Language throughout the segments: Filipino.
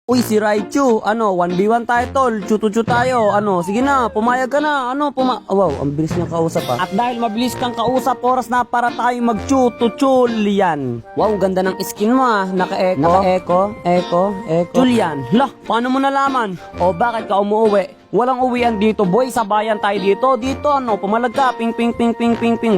Uy, si Raichu, 1v1 tayo tol, chutu-chu tayo, sige na, pumayag ka na, wow, ang bilis niyang kausap At dahil mabilis kang kausap, oras na para tayo mag-chutu-chulian. Wow, ganda ng skin mo naka-echo, echo. Chulian, paano mo nalaman? O bakit ka umuwi? Walang uwian dito boy, sabayan tayo dito, pumalag ka, ping,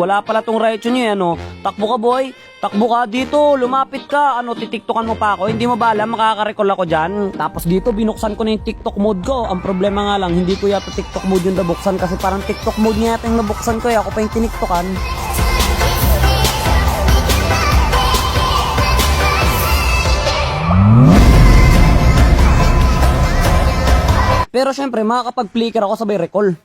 wala pala tong Raichu niyo takbo ka boy, takbo ka dito, lumapit ka, titiktokan mo pa ako, hindi mo ba alam, makaka-recall ako dyan. Tapos dito, binuksan ko na yung TikTok mode ko, ang problema nga lang, hindi ko yata TikTok mode yung nabuksan, kasi parang TikTok mode niya yata yung nabuksan ko, ako pa yung tiniktokan. Pero syempre, makakapag-flicker ako sabay recall.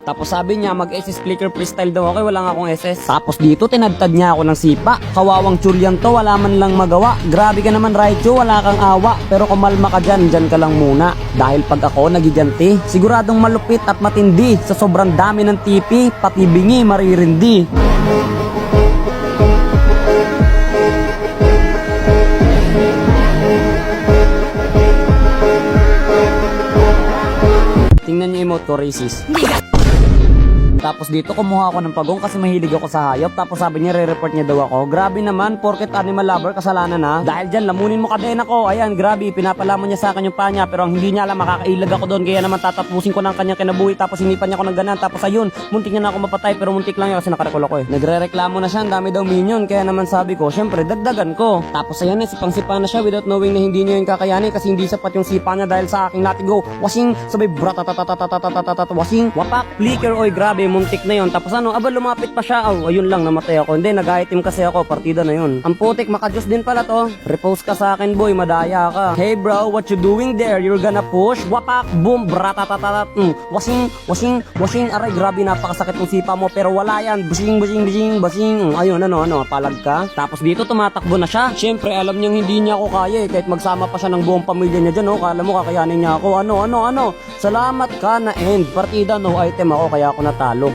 Tapos sabi niya mag-SS flicker freestyle daw ako, wala nga akong SS. Tapos dito tinadtad niya ako ng sipa. Kawawang Chulian to, wala man lang magawa. Grabe ka naman Raichu, wala kang awa. Pero kumalma ka dyan ka lang muna. Dahil pag ako nagiganti, siguradong malupit at matindi. Sa sobrang dami ng tipi, pati bingi maririndi. Tingnan niyo emote ko, racist. Tapos dito kumuha ako ng pagong kasi mahilig ako sa hayop. Tapos sabi niya re-report niya daw ako. Grabe naman, porket animal lover, kasalanan na. Dahil dyan, lamunin mo kadena ko. Ayan, grabe, pinapalaman niya sa akin yung panya. Pero ang hindi niya alam, makakailag ako doon. Kaya naman tatapusin ko ng kanyang kinabuhi. Tapos hinipan niya ako ng ganan. Tapos ayun, muntik niya na ako mapatay. Pero muntik lang yun kasi nakarekol ako Nagre-reklamo na siya, ang dami daw minion. Kaya naman sabi ko, syempre, dagdagan ko. Tapos ayan, sipang-sipa na siya without knowing na hindi niya yung kakayanin. Kasi hindi sapat yung sipa niya dahil sa aking latigo. Wasing, sabay bratatatatatatatatatat, wasing, wapak, flicker, oy, grabe, muntik na yun. Tapos lumapit pa siya. Ayun lang, namatay ako. Hindi, nag-item kasi ako, partida na yun. Ang putik, makajus din pala to. Repost ka sa akin, boy, madaya ka. Hey bro, what you doing there? You're gonna push? Wapak, boom, bratatatat. Wasing, aray, grabe, napakasakit ng sipa mo. Pero wala yan. Basing. Ayun, palag ka. Tapos dito, tumatakbo na siya. Siyempre, alam niyang hindi niya ako kaya kahit magsama pa siya ng buong pamilya niya dyan, Kala mo kakayanin niya ako. Salamat ka na end. Partida, no item ako, kaya ako natalo.